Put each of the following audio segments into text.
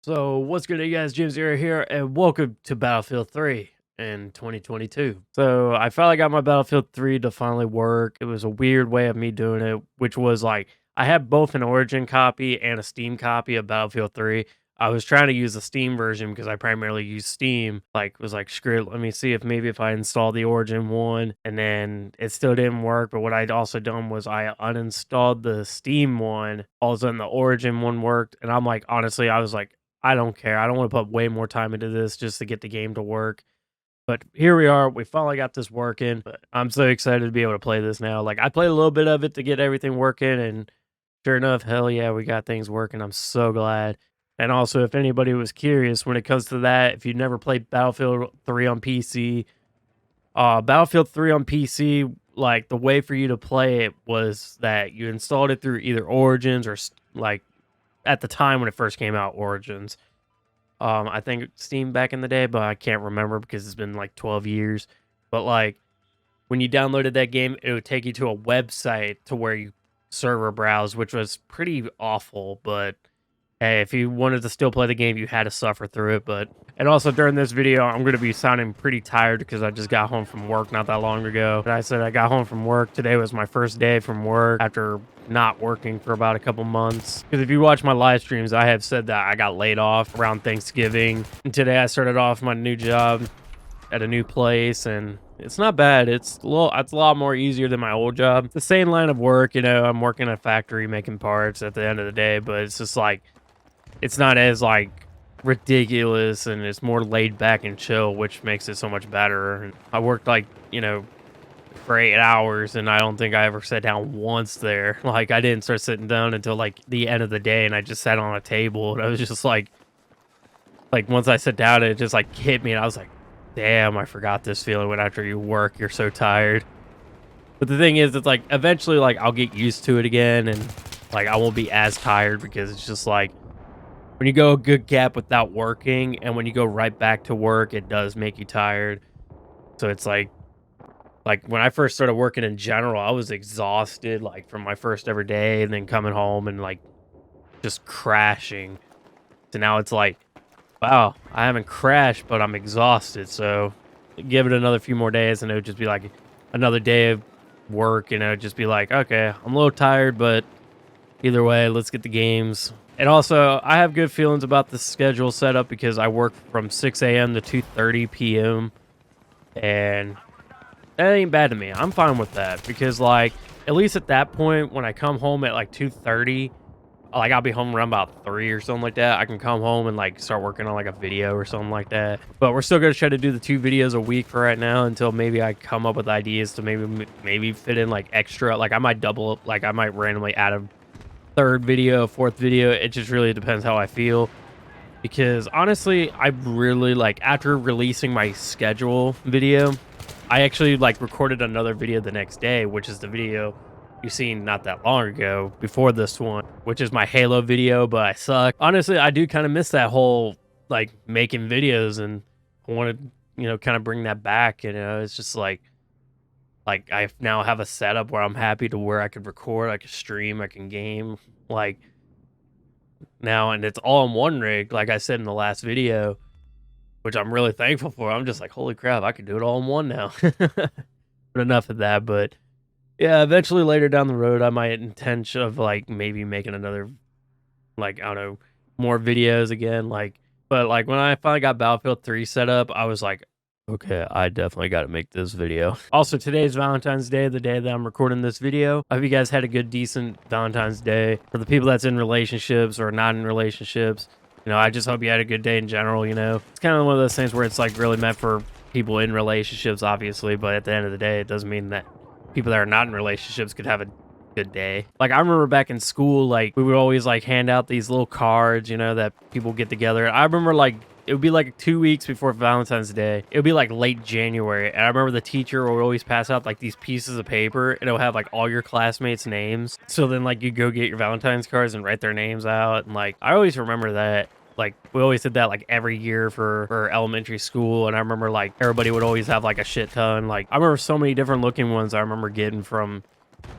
So what's good, you guys? James here, and welcome to Battlefield 3 in 2022. So I finally got my Battlefield 3 to finally work. It was a weird way of me doing it, which was like I had both an Origin copy and a Steam copy of Battlefield 3. I was trying to use the Steam version because I primarily use Steam. Like, was like, screw it, let me see if I install the Origin one, and then it still didn't work. But what I'd also done was I uninstalled the Steam one. All of a sudden, the Origin one worked, and I'm like, honestly, I was like, I don't care. I don't want to put way more time into this just to get the game to work. But here we are. We finally got this working. But I'm so excited to be able to play this now. Like, I played a little bit of it to get everything working, and sure enough, hell yeah, we got things working. I'm so glad. And also, if anybody was curious when it comes to that, if you've never played Battlefield 3 on PC, Battlefield 3 on PC, like the way for you to play it was that you installed it through either Origins or like at the time when it first came out, Origins. I think Steam back in the day, but I can't remember because it's been like 12 years. But like when you downloaded that game, it would take you to a website to where you server browse, which was pretty awful. But hey, if you wanted to still play the game, you had to suffer through it. But and also during this video, I'm going to be sounding pretty tired because I just got home from work not that long ago. But I said I got home from work. Today was my first day from work after not working for about a couple months. Because if you watch my live streams, I have said that I got laid off around Thanksgiving. And today I started off my new job at a new place, and it's not bad. It's a lot more easier than my old job. It's the same line of work, you know. I'm working at a factory making parts at the end of the day, but it's just like it's not as like ridiculous, and it's more laid back and chill, which makes it so much better. And I worked like, you know, for 8 hours, and I don't think I ever sat down once there. Like I didn't start sitting down until like the end of the day, and I just sat on a table, and I was just like once I sat down, it just like hit me, and I was like, damn, I forgot this feeling when after you work, you're so tired. But the thing is, it's like eventually like I'll get used to it again, and like I won't be as tired because it's just like when you go a good gap without working and when you go right back to work, it does make you tired. So it's like when I first started working in general, I was exhausted like from my first ever day, and then coming home and like just crashing. So now it's like, wow, I haven't crashed, but I'm exhausted. So give it another few more days, and it would just be like another day of work, and it would just be like, okay, I'm a little tired, but either way, let's get the games. And also, I have good feelings about the schedule setup because I work from 6 a.m. to 2:30 p.m. and that ain't bad to me. I'm fine with that because, like, at least at that point, when I come home at like 2:30, like I'll be home around about 3 or something like that. I can come home and like start working on like a video or something like that. But we're still gonna try to do the 2 videos a week for right now until maybe I come up with ideas to maybe fit in like extra. Like I might double, like I might randomly add a third video, fourth video. It just really depends how I feel. Because honestly, I really like after releasing my schedule video, I actually like recorded another video the next day, which is the video you seen not that long ago before this one, which is my Halo video, but I suck. Honestly, I do kind of miss that whole like making videos, and I want to, you know, kind of bring that back. You know, it's just like I now have a setup where I'm happy to where I could record, I could stream, I can game like now, and it's all in one rig, like I said in the last video, which I'm really thankful for. I'm just like, holy crap, I can do it all in one now. But enough of that. But yeah, eventually later down the road, I might intend of like maybe making another, like, I don't know, more videos again. Like, but like when I finally got Battlefield 3 set up, I was like, okay, I definitely got to make this video. Also, today's Valentine's Day, the day that I'm recording this video. I hope you guys had a good, decent Valentine's Day. For the people that's in relationships or not in relationships, you know, I just hope you had a good day in general, you know. It's kind of one of those things where it's like really meant for people in relationships, obviously, but at the end of the day, it doesn't mean that people that are not in relationships could have a good day. Like I remember back in school, like we would always like hand out these little cards, you know, that people get together. I remember like it would be like 2 weeks before Valentine's Day. It would be like late January. And I remember the teacher would always pass out like these pieces of paper, and it'll have like all your classmates' names. So then like you go get your Valentine's cards and write their names out. And like I always remember that. Like we always did that like every year for elementary school. And I remember like everybody would always have like a shit ton. Like I remember so many different looking ones I remember getting from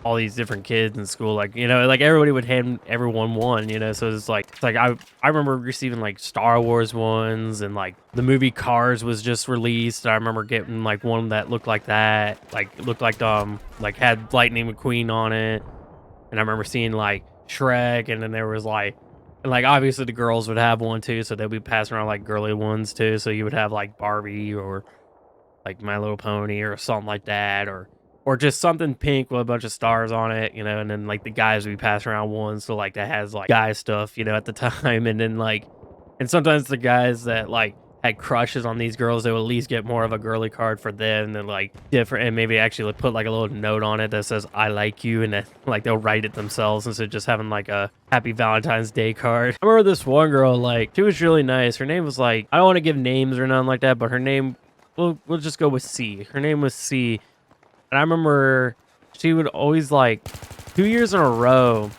all these different kids in school, like, you know, like everybody would hand everyone one, you know, so it's like I remember receiving like Star Wars ones, and like the movie Cars was just released. I remember getting like one that looked like that, like looked like had Lightning McQueen on it. And I remember seeing like Shrek, and then there was like, and like obviously the girls would have one too, so they'd be passing around like girly ones too. So you would have like Barbie or like My Little Pony or something like that, or just something pink with a bunch of stars on it, you know. And then like the guys would be passing around ones, so like that has like guy stuff, you know, at the time. And then like, and sometimes the guys that like had crushes on these girls, they would at least get more of a girly card for them than like different, and maybe actually like, put like a little note on it that says "I like you," and then like they'll write it themselves instead of just having like a Happy Valentine's Day card. I remember this one girl, like she was really nice. Her name was like, I don't want to give names or nothing like that, but her name, we'll just go with C. Her name was C, and I remember she would always like 2 years in a row.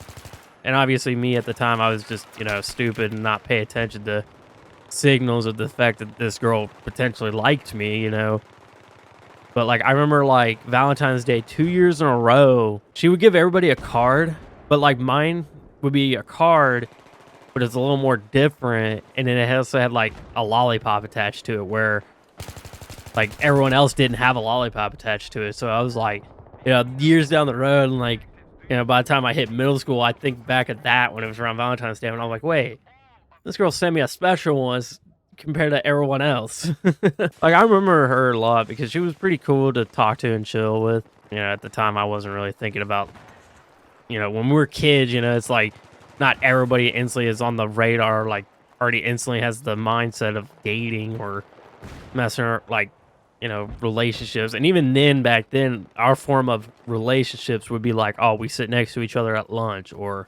And obviously me at the time, I was just, you know, stupid and not pay attention to signals of the fact that this girl potentially liked me, you know. But like I remember like Valentine's Day 2 years in a row, she would give everybody a card, but like mine would be a card, but it's a little more different. And then it also had like a lollipop attached to it, where like everyone else didn't have a lollipop attached to it. So I was like, you know, years down the road, and like, you know, by the time I hit middle school, I think back at that when it was around Valentine's Day, and I'm like, wait, this girl sent me a special one compared to everyone else. Like I remember her a lot because she was pretty cool to talk to and chill with. You know, at the time I wasn't really thinking about, you know, when we were kids, you know, it's like not everybody instantly is on the radar, like already instantly has the mindset of dating or messing or like, you know, relationships. And even then, back then, our form of relationships would be like, oh, we sit next to each other at lunch, or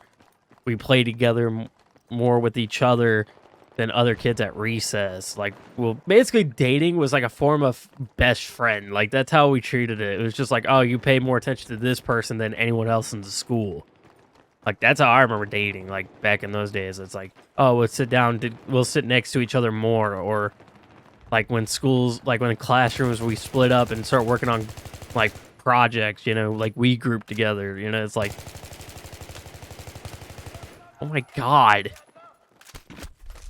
we play together more with each other than other kids at recess. Like, well, basically dating was like a form of best friend. Like that's how we treated it. It was just like, oh, you pay more attention to this person than anyone else in the school. Like that's how I remember dating. Like back in those days, it's like, oh, we'll sit down, we'll sit next to each other more. Or like when schools, like when classrooms, we split up and start working on like projects, you know, like we group together, you know. It's like, oh my God,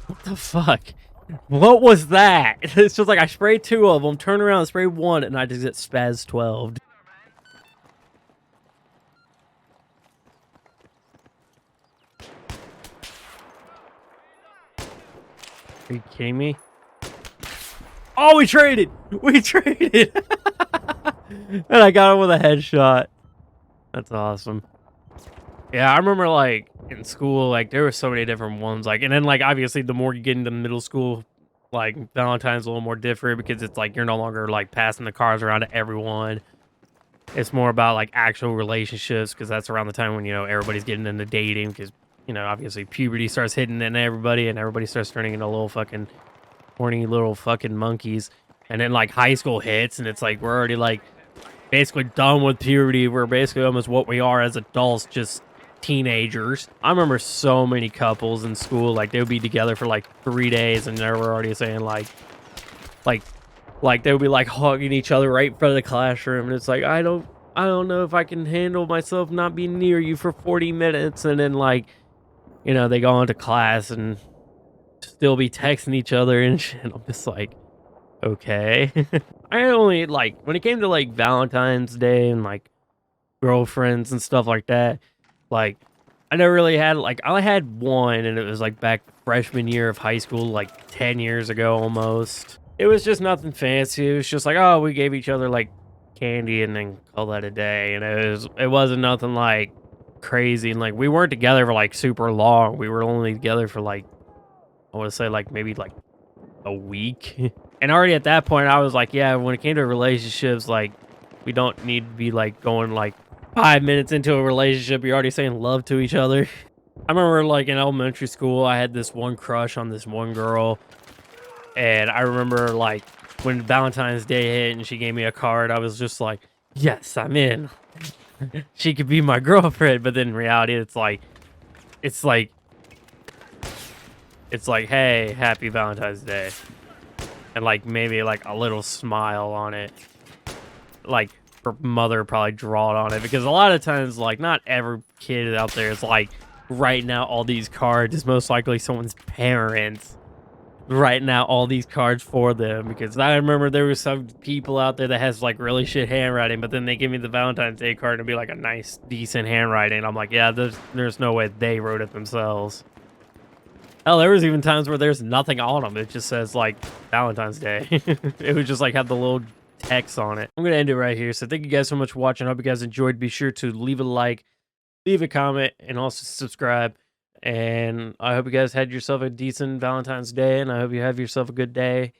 what the fuck? What was that? It's just like I sprayed two of them, turned around and sprayed one, and I just get spaz 12. Are you kidding me? Oh, we traded! We traded! And I got him with a headshot. That's awesome. Yeah, I remember like in school, like there were so many different ones. Like, and then like obviously the more you get into middle school, like Valentine's a little more different because it's like you're no longer like passing the cards around to everyone. It's more about like actual relationships, because that's around the time when, you know, everybody's getting into dating, because, you know, obviously puberty starts hitting in everybody, and everybody starts turning into little fucking horny little fucking monkeys. And then like high school hits, and it's like we're already like basically done with puberty. We're basically almost what we are as adults, just teenagers. I remember so many couples in school, like they would be together for like 3 days, and they were already saying like like they would be like hugging each other right in front of the classroom, and it's like I don't know if I can handle myself not being near you for 40 minutes. And then like, you know, they go into class and still be texting each other and shit. I'm just like, okay. I only like when it came to like Valentine's Day and like girlfriends and stuff like that, like I never really had, like I had one, and it was like back freshman year of high school, like 10 years ago almost. It was just nothing fancy. It was just like, oh, we gave each other like candy and then call that a day. And it wasn't nothing like crazy. And like we weren't together for like super long. We were only together for like, I want to say like maybe like a week. And already at that point, I was like, yeah, when it came to relationships, like we don't need to be like going like 5 minutes into a relationship, you're already saying love to each other. I remember like in elementary school, I had this one crush on this one girl. And I remember like when Valentine's Day hit and she gave me a card, I was just like, yes, I'm in. She could be my girlfriend. But then in reality, it's like, hey, happy Valentine's Day. And like maybe like a little smile on it. Like her mother probably draw it on it, because a lot of times, like, not every kid out there is like writing out all these cards. It's most likely someone's parents writing out all these cards for them, because I remember there was some people out there that has like really shit handwriting, but then they give me the Valentine's Day card and it'd be like a nice, decent handwriting. I'm like, yeah, there's no way they wrote it themselves. Hell, there was even times where there's nothing on them. It just says like Valentine's Day. It would just like have the little text on it. I'm gonna end it right here. So thank you guys so much for watching. I hope you guys enjoyed. Be sure to leave a like, leave a comment, and also subscribe. And I hope you guys had yourself a decent Valentine's Day, and I hope you have yourself a good day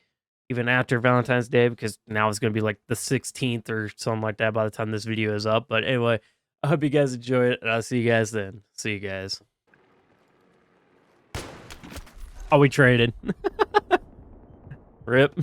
even after Valentine's Day, because now it's going to be like the 16th or something like that by the time this video is up. But anyway, I hope you guys enjoy it, and I'll see you guys then. See you guys. Oh, we traded. Rip.